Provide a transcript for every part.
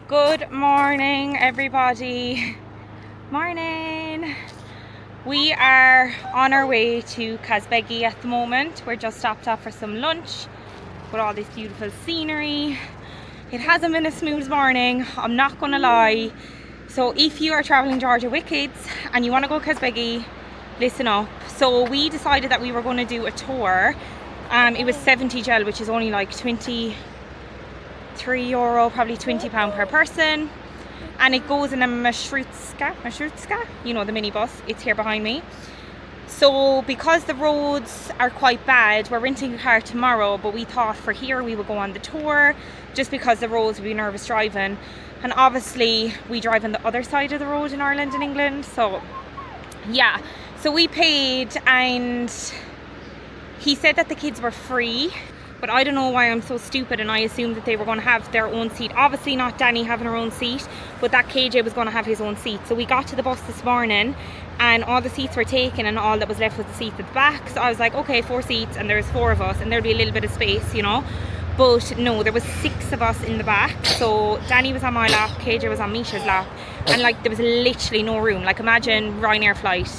Good morning, everybody. Morning. We are on our way to Kazbegi at the moment. We're just stopped off for some lunch with all this beautiful scenery. It hasn't been a smooth morning, I'm not gonna lie. So if you are traveling Georgia with kids and you want to go Kazbegi, listen up. So we decided that we were going to do a tour. It was 70 gel, which is only like €23, probably £20 per person, and it goes in a marshrutka, you know, the minibus. It's here behind me. So because the roads are quite bad, we're renting a car tomorrow, but we thought for here we would go on the tour just because the roads would be nervous driving, and obviously we drive on the other side of the road in Ireland and England. So yeah, so we paid, and he said that the kids were free, but I don't know why I'm so stupid and I assumed that they were going to have their own seat. Obviously not Danny having her own seat, but that KJ was going to have his own seat. So we got to the bus this morning and all the seats were taken and all that was left was the seats at the back. So I was like, okay, 4 seats and there's 4 of us and there'll be a little bit of space, you know. But no, there was 6 of us in the back. So Danny was on my lap, KJ was on Misha's lap, and like there was literally no room. Like imagine Ryanair flight,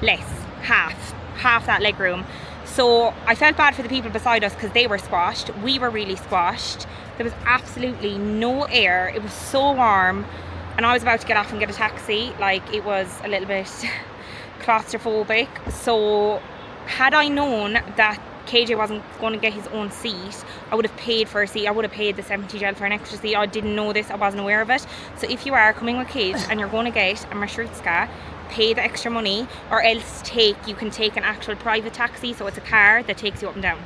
less, half that leg room. So I felt bad for the people beside us because they were squashed. We were really squashed. There was absolutely no air. It was so warm. And I was about to get off and get a taxi. Like, it was a little bit claustrophobic. So had I known that KJ wasn't going to get his own seat, I would have paid for a seat. I would have paid the 70 gel for an extra seat. I didn't know this. I wasn't aware of it. So if you are coming with kids and you're going to get a marshrutka, pay the extra money, or else you can take an actual private taxi. So it's a car that takes you up and down.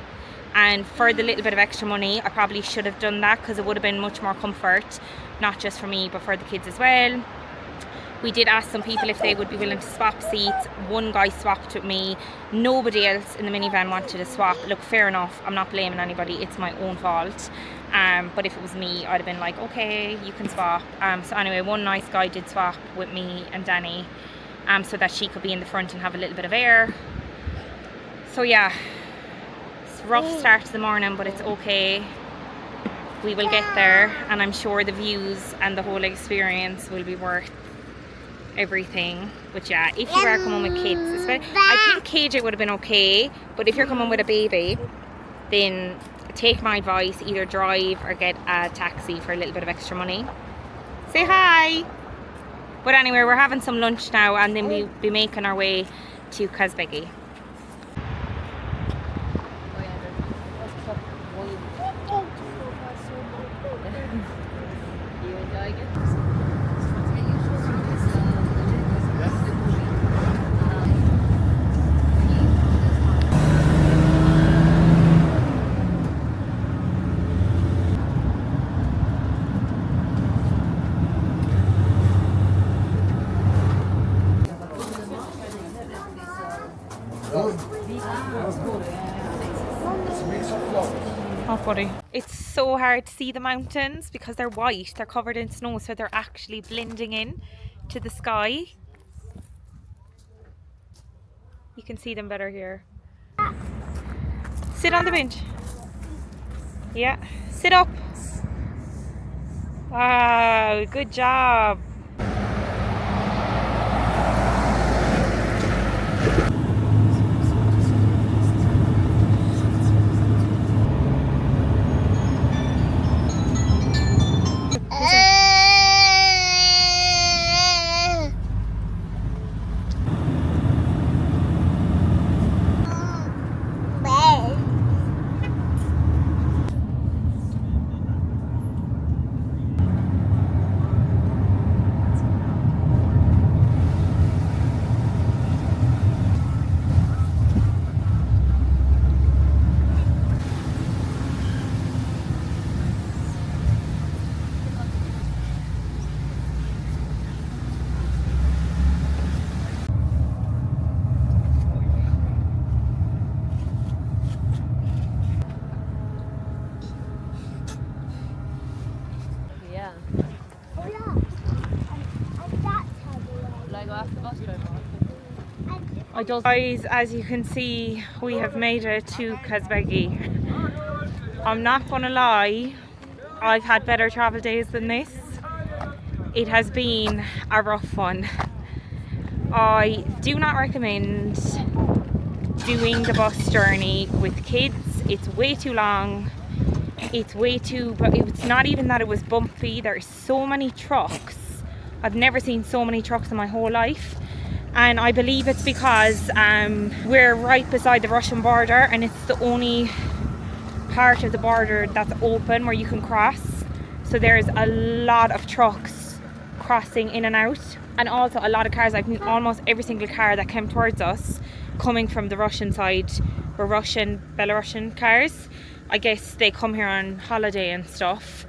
And for the little bit of extra money, I probably should have done that because it would have been much more comfort, not just for me but for the kids as well. We did ask some people if they would be willing to swap seats. One guy swapped with me. Nobody else in the minivan wanted to swap. Look, fair enough, I'm not blaming anybody, it's my own fault. But if it was me, I'd have been like, okay, you can swap. So anyway, one nice guy did swap with me and Danny, so that she could be in the front and have a little bit of air. So yeah, it's a rough start to the morning, but it's okay. We will get there, and I'm sure the views and the whole experience will be worth everything. But yeah, if you are coming with kids, I think KJ would have been okay, but if you're coming with a baby, then take my advice, either drive or get a taxi for a little bit of extra money. Say hi. But anyway, we're having some lunch now and then we'll be making our way to Kazbegi. Oh, buddy. It's so hard to see the mountains because they're white, they're covered in snow, so they're actually blending in to the sky. You can see them better here. Sit on the bench. Yeah, sit up. Wow, good job. Guys, as you can see, we have made it to Kazbegi. I'm not gonna lie, I've had better travel days than this. It has been a rough one. I do not recommend doing the bus journey with kids. It's way too long. It's not even that it was bumpy. There's so many trucks. I've never seen so many trucks in my whole life. And I believe it's because we're right beside the Russian border, and it's the only part of the border that's open where you can cross. So there's a lot of trucks crossing in and out, and also a lot of cars. I've almost every single car that came towards us coming from the Russian side were Belarusian cars. I guess they come here on holiday and stuff.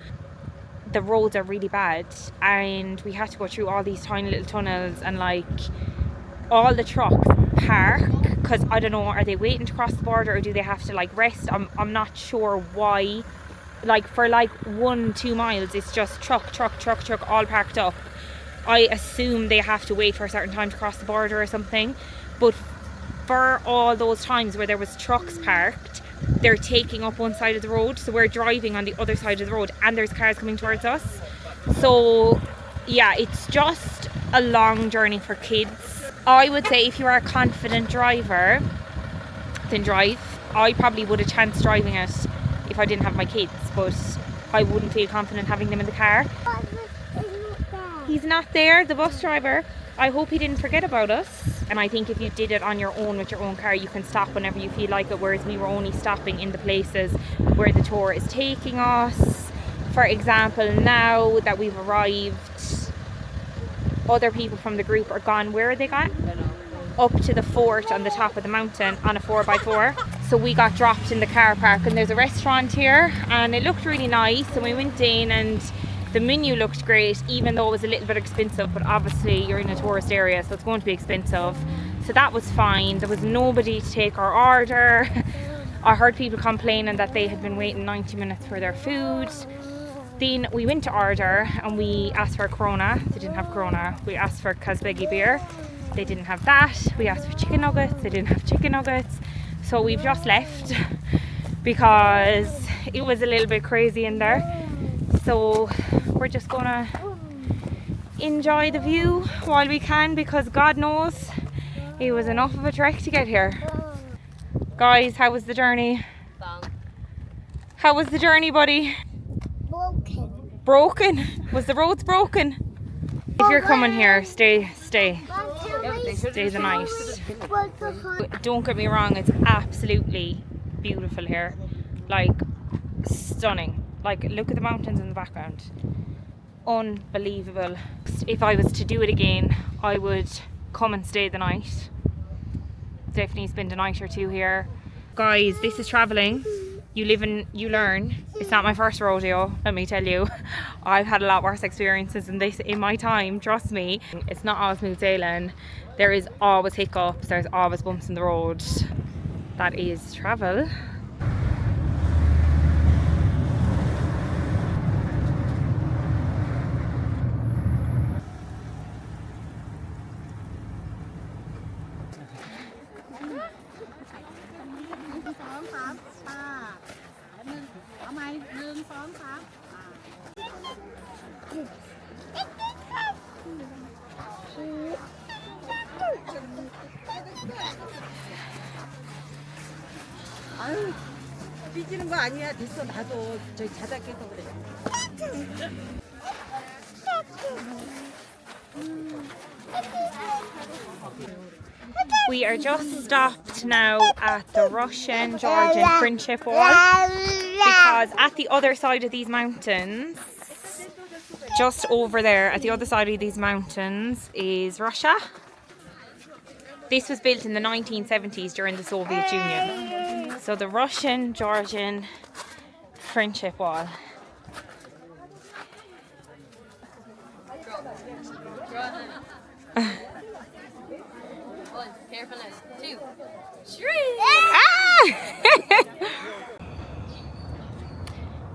The roads are really bad, and we had to go through all these tiny little tunnels, and like all the trucks park because I don't know, are they waiting to cross the border or do they have to like rest? I'm not sure why. Like for like 1-2 miles it's just truck all parked up. I assume they have to wait for a certain time to cross the border or something, but for all those times where there was trucks parked, they're taking up one side of the road, so we're driving on the other side of the road and there's cars coming towards us. So yeah, it's just a long journey for kids. I would say if you are a confident driver, then drive. I probably would have chanced driving it if I didn't have my kids, but I wouldn't feel confident having them in the car. He's not there, the bus driver. I hope he didn't forget about us. And I think if you did it on your own with your own car, you can stop whenever you feel like it, whereas we were only stopping in the places where the tour is taking us. For example, now that we've arrived, other people from the group are gone. Where are they gone? Up to the fort on the top of the mountain on a 4x4. So we got dropped in the car park, and there's a restaurant here and it looked really nice, and we went in and the menu looked great, even though it was a little bit expensive, but obviously you're in a tourist area so it's going to be expensive. So that was fine. There was nobody to take our order. I heard people complaining that they had been waiting 90 minutes for their food. Then we went to order and we asked for a Corona. They didn't have Corona. We asked for Kazbegi beer. They didn't have that. We asked for chicken nuggets. They didn't have chicken nuggets. So we've just left because it was a little bit crazy in there. So we're just gonna enjoy the view while we can, because God knows it was enough of a trek to get here. Guys, how was the journey? How was the journey, buddy? Broken? Was the roads broken? If you're coming here, stay the night. Don't get me wrong, it's absolutely beautiful here. Like, stunning. Like, look at the mountains in the background. Unbelievable. If I was to do it again, I would come and stay the night. Definitely spend a night or two here. Guys, this is travelling. You live and you learn. It's not my first rodeo, let me tell you. I've had a lot worse experiences than this in my time, trust me. It's not all smooth sailing. There is always hiccups, there's always bumps in the road. That is travel. 아유, 삐지는 거 아니야. 됐어, 나도 저기 자다 깨서 그래. We are just stopped now at the Russian-Georgian friendship wall, because at the other side of these mountains, just over there at the other side of these mountains, is Russia. This was built in the 1970s during the Soviet Union. So the Russian-Georgian friendship wall. Carefulness. 2, 3. Ah!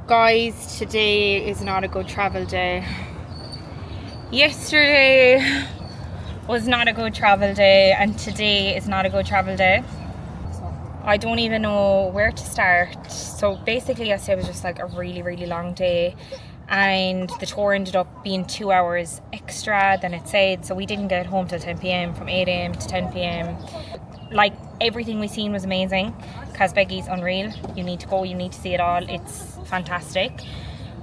Guys, today is not a good travel day. Yesterday was not a good travel day, and today is not a good travel day. I don't even know where to start. So basically yesterday was just like a really long day, and the tour ended up being 2 hours extra than it said, so we didn't get home till 10 p.m. from 8 a.m. to 10 p.m. Like, everything we seen was amazing. Kazbegi's unreal. You need to go, you need to see it all. It's fantastic.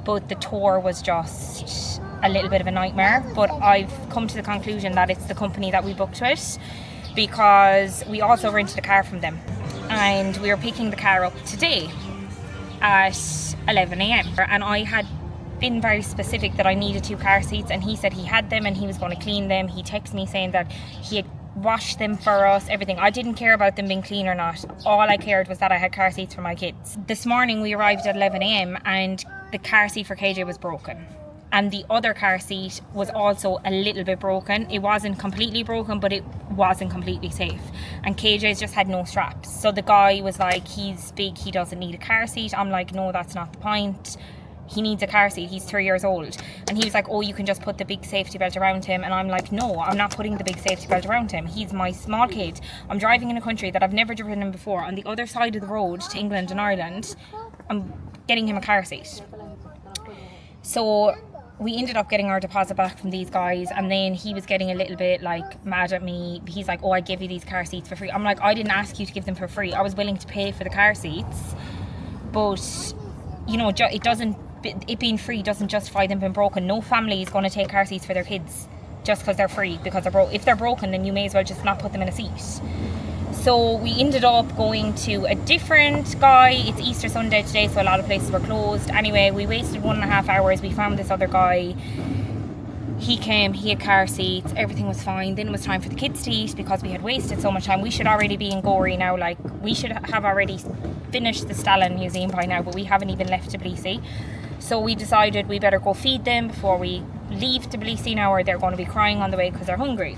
But the tour was just a little bit of a nightmare. But I've come to the conclusion that it's the company that we booked with, because we also rented a car from them. And we were picking the car up today at 11 a.m. And I had been very specific that I needed 2 car seats, and he said he had them and he was going to clean them. He texted me saying that he had washed them for us, everything. I didn't care about them being clean or not. All I cared was that I had car seats for my kids. This morning we arrived at 11 a.m. and the car seat for KJ was broken. And the other car seat was also a little bit broken. It wasn't completely broken, but it wasn't completely safe. And KJ's just had no straps. So the guy was like, he's big, he doesn't need a car seat. I'm like, no, that's not the point. He needs a car seat, he's 3 years old. And he was like, oh, you can just put the big safety belt around him. And I'm like, no, I'm not putting the big safety belt around him. He's my small kid. I'm driving in a country that I've never driven in before. On the other side of the road to England and Ireland, I'm getting him a car seat. So we ended up getting our deposit back from these guys, and then he was getting a little bit like mad at me. He's like, oh, I give you these car seats for free. I'm like, I didn't ask you to give them for free. I was willing to pay for the car seats, but you know, it being free doesn't justify them being broken. No family is going to take car seats for their kids just because they're free, because they're broke. If they're broken, then you may as well just not put them in a seat. So we ended up going to a different guy. It's Easter Sunday today, so a lot of places were closed. Anyway, we wasted 1.5 hours. We found this other guy. He came, he had car seats, everything was fine. Then it was time for the kids to eat because we had wasted so much time. We should already be in Gori now. Like, we should have already finished the Stalin Museum by now, but we haven't even left Tbilisi. So we decided we better go feed them before we leave Tbilisi now, or they're going to be crying on the way because they're hungry.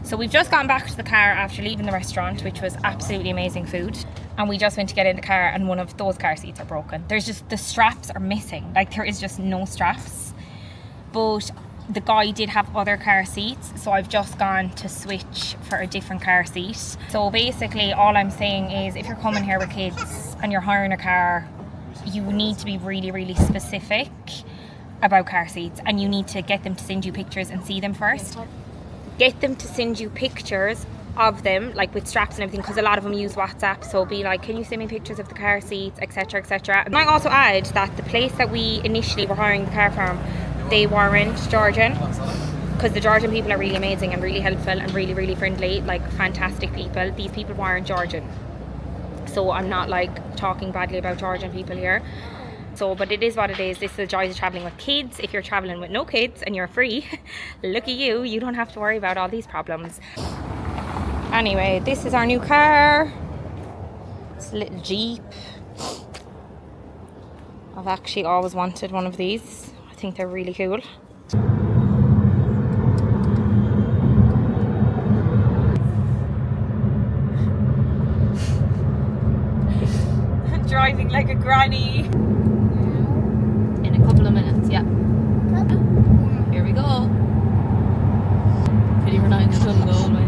So we've just gone back to the car after leaving the restaurant, which was absolutely amazing food. And we just went to get in the car, and one of those car seats are broken. There's just, the straps are missing. Like, there is just no straps. But the guy did have other car seats, so I've just gone to switch for a different car seat. So basically all I'm saying is, if you're coming here with kids and you're hiring a car, you need to be really, really specific about car seats, and you need to get them to send you pictures and see them first. Get them to send you pictures of them, like with straps and everything, because a lot of them use WhatsApp. So be like, can you send me pictures of the car seats, etc, etc. And I also add that the place that we initially were hiring the car from, they weren't Georgian, because the Georgian people are really amazing and really helpful and really, really friendly, like fantastic people. These people weren't Georgian, so I'm not like talking badly about Georgian people here. So, but it is what it is. This is the joys of traveling with kids. If you're traveling with no kids and you're free, look at you, you don't have to worry about all these problems. Anyway, this is our new car. It's a little Jeep. I've actually always wanted one of these. I think they're really cool. Driving like a granny. In a couple of minutes, yeah. Here we go. Pretty relying the sun go all the way.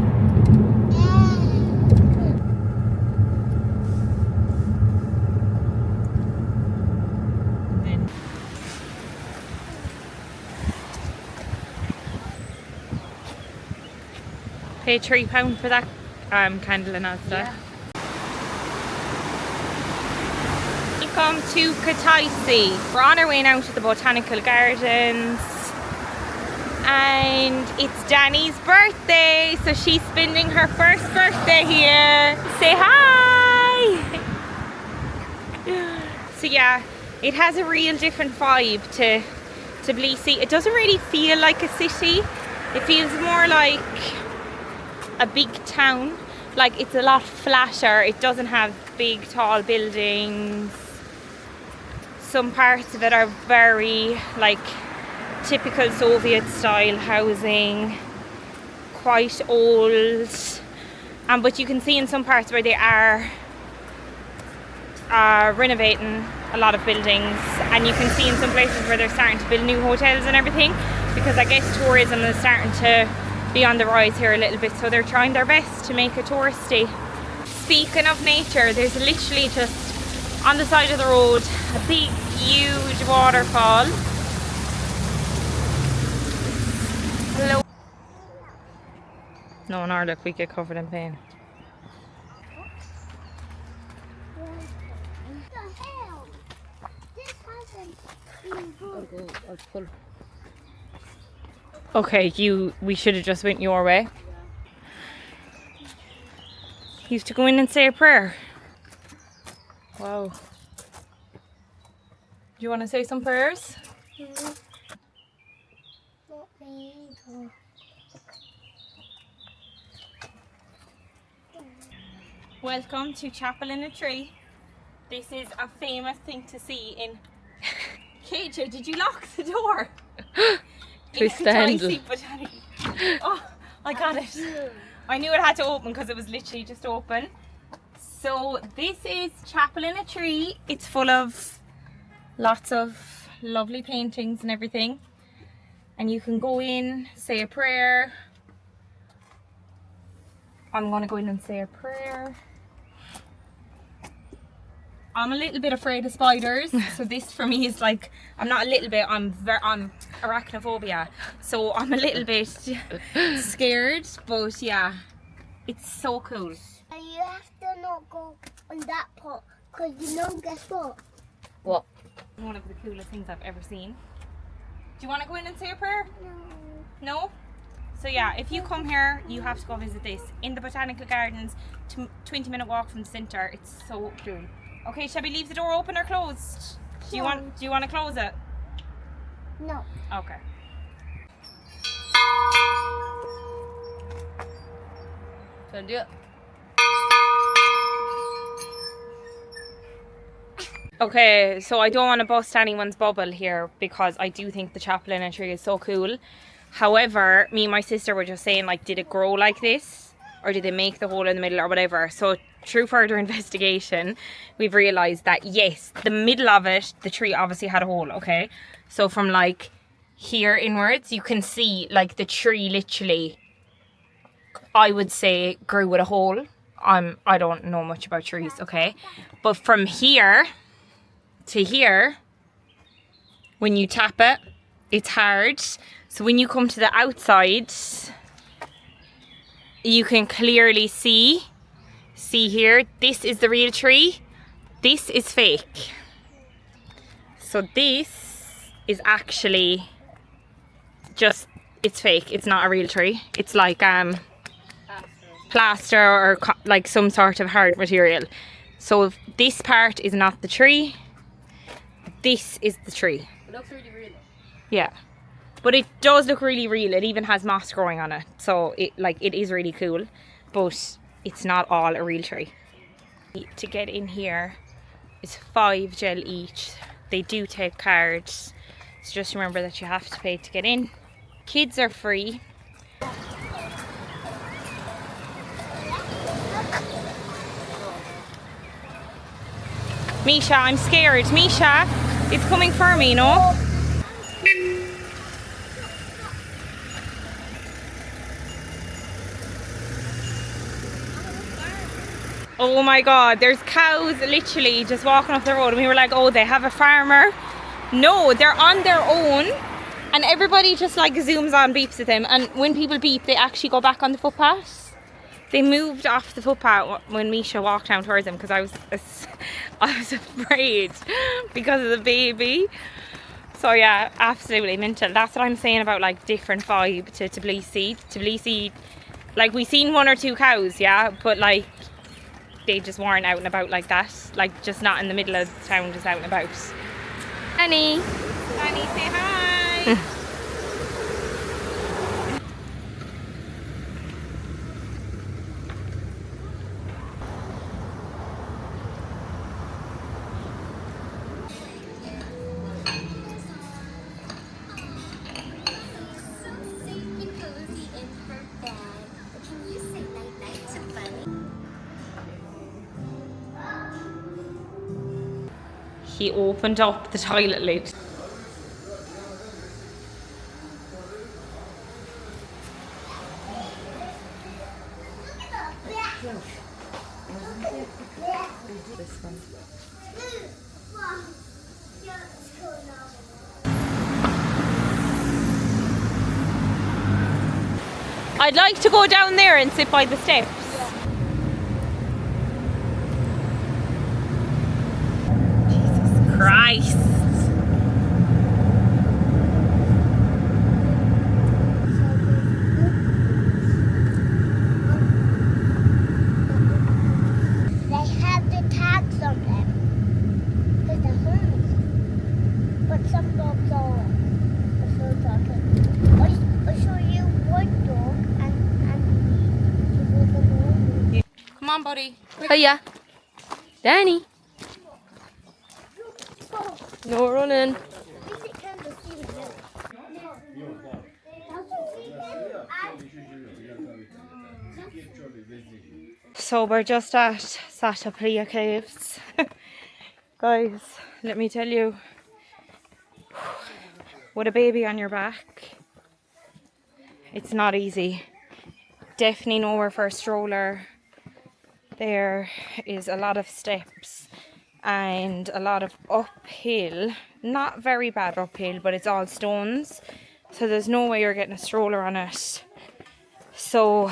Pay £3 for that candle and Asda. Yeah. Welcome to Kutaisi. We're on our way now to the botanical gardens, and it's Danny's birthday, so she's spending her first birthday here. Say hi! So yeah, it has a real different vibe to Tbilisi. It doesn't really feel like a city. It feels more like a big town. Like, it's a lot flatter. It doesn't have big tall buildings. Some parts of it are very like typical Soviet style housing, quite old, but you can see in some parts where they are renovating a lot of buildings, and you can see in some places where they're starting to build new hotels and everything, because I guess tourism is starting to be on the rise here a little bit, so they're trying their best to make it touristy. Speaking of nature, there's literally just on the side of the road a big huge waterfall, Hello. No, in our look, we get covered in pain. Okay, we should have just went your way. You used to go in and say a prayer. Wow. Do you want to say some prayers? Welcome to Chapel in a Tree. This is a famous thing to see in... KJ, did you lock the door? Twist the handle. Oh, I got it. I knew it had to open because it was literally just open. So this is Chapel in a Tree. It's full of lots of lovely paintings and everything. And you can go in, say a prayer. I'm going to go in and say a prayer. I'm a little bit afraid of spiders, so this for me is like, I'm not a little bit, I'm arachnophobia, so I'm a little bit scared, but yeah, it's so cool. And you have to not go on that pot, because you know, guess what? What? One of the coolest things I've ever seen. Do you want to go in and say a prayer? No. No? So yeah, if you come here, you have to go visit this in the Botanical Gardens, 20-minute walk from the centre. It's so cool. Okay, shall we leave the door open or closed? Do you want to close it? No. Okay. Can do it. Okay, so I don't want to bust anyone's bubble here because I do think the Chapel in a Tree is so cool. However, me and my sister were just saying, like, did it grow like this? Or did they make the hole in the middle or whatever? So through further investigation, we've realised that yes, the middle of it, the tree obviously had a hole, okay? So from like here inwards, you can see like the tree literally, I would say, grew with a hole. I don't know much about trees, okay? But from here to here, when you tap it, it's hard. So when you come to the outside, you can clearly see here, this is the real tree, this is fake. So this is actually just, it's fake, it's not a real tree. It's like plaster or like some sort of hard material. So this part is not the tree, this is the tree. It looks really real. Yeah. But it does look really real. It even has moss growing on it. So it is really cool. But it's not all a real tree. To get in here is 5 gel each. They do take cards. So just remember that you have to pay to get in. Kids are free. Misha, I'm scared. Misha, it's coming for me, no? Oh my god, there's cows literally just walking up the road and we were like, oh, they have a farmer. No, they're on their own and everybody just like zooms on, beeps at them, and when people beep they actually go back on the footpath. They moved off the footpath when Misha walked down towards them because I was afraid because of the baby. So yeah, absolutely mental. That's what I'm saying about like different vibe to Tbilisi. Tbilisi, like we seen 1 or 2 cows, yeah, but like they just weren't out and about like that. Like just not in the middle of the town, just out and about. Annie, say hi. He opened up the toilet lid. This one. I'd like to go down there and sit by the steps. Jesus Christ. They have the tags on them. Because they're hers. But some dogs are so talking. I'll show you one dog and he was a normal. Come on, buddy. Hiya. Danny. No running. So we're just at Sataplia Caves. Guys, let me tell you, with a baby on your back, it's not easy. Definitely nowhere for a stroller. There is a lot of steps and a lot of uphill. Not very bad uphill, but it's all stones. So there's no way you're getting a stroller on it. So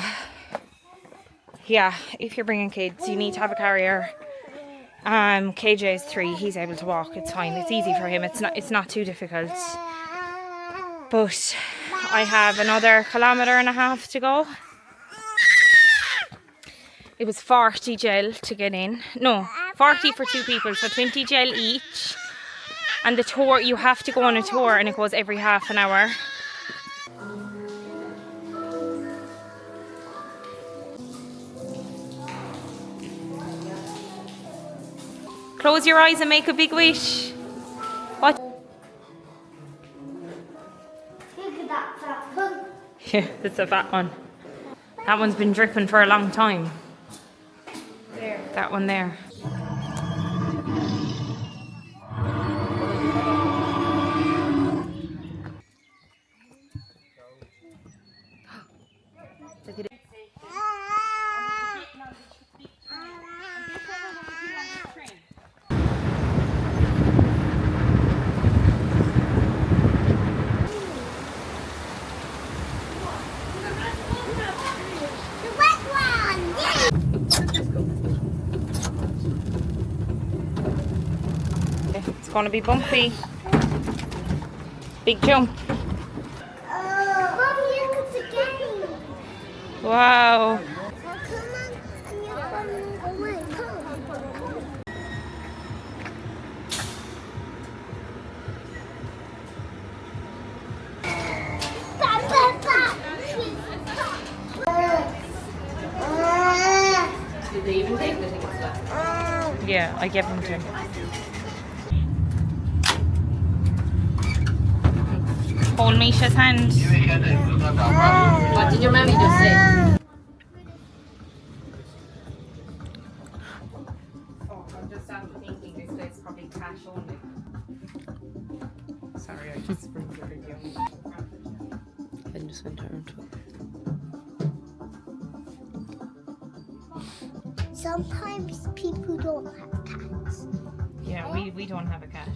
yeah, if you're bringing kids, you need to have a carrier. KJ is 3, he's able to walk, it's fine, it's easy for him, it's not too difficult. But I have another 1.5 kilometers to go. It was 40 gel to get in. No, 40 for 2 people, so 20 gel each. And the tour, you have to go on a tour and it goes every half an hour. Close your eyes and make a big wish. What? Look at that fat pug. Yeah, it's a fat one. That one's been dripping for a long time. There. That one there. The wet one! Yay! It's going to be bumpy. Big jump. Mommy, look at the game. Wow. Well, come on, and you're running away. Come. Bam, bam, bam. Did they even take the tickets left? Yeah, I gave them to him. Hold Misha's hand. What did your mommy just say? Oh, I'm just after thinking this place probably cash only. Sorry, I just sprinkled the video. I just went around. Sometimes people don't have cats. Yeah, we don't have a cat.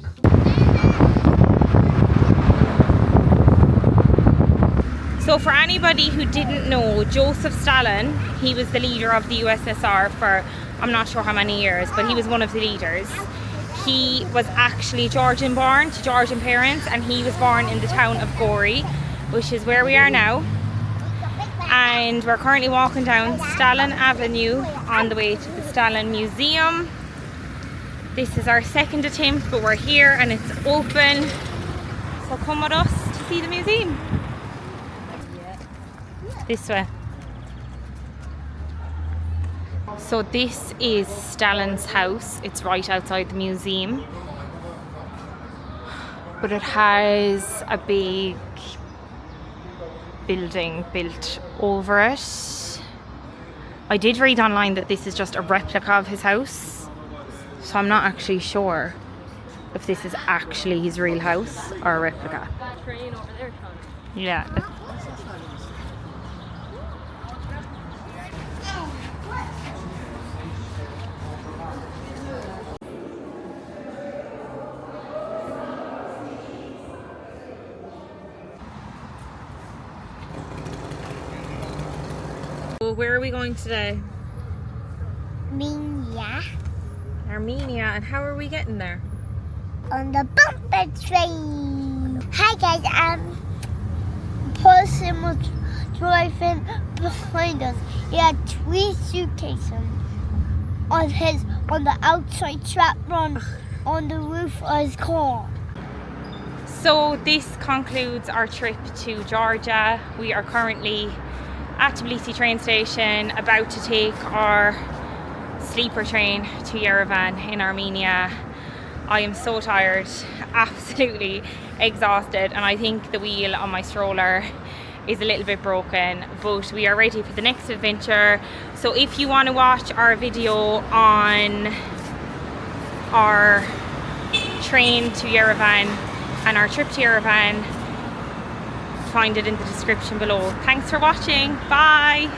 So for anybody who didn't know, Joseph Stalin, he was the leader of the USSR for I'm not sure how many years, but he was one of the leaders. He was actually Georgian born to Georgian parents, and he was born in the town of Gori, which is where we are now. And we're currently walking down Stalin Avenue on the way to the Stalin Museum. This is our second attempt, but we're here and it's open. So come with us to see the museum. This way. So this is Stalin's house. It's right outside the museum. But it has a big building built over it. I did read online that this is just a replica of his house. So I'm not actually sure if this is actually his real house or a replica. Train over there, Sean. Yeah. where are we going today? Minya Armenia. And how are we getting there? on the bumper train. Hi guys, person was driving behind us. He had 3 suitcases on the outside strap on the roof of his car. So this concludes our trip to Georgia. We are currently at Tbilisi train station, about to take our sleeper train to Yerevan in Armenia. I am so tired, absolutely exhausted, and I think the wheel on my stroller is a little bit broken, but we are ready for the next adventure. So if you want to watch our video on our train to Yerevan and our trip to Yerevan, find it in the description below. Thanks for watching. Bye.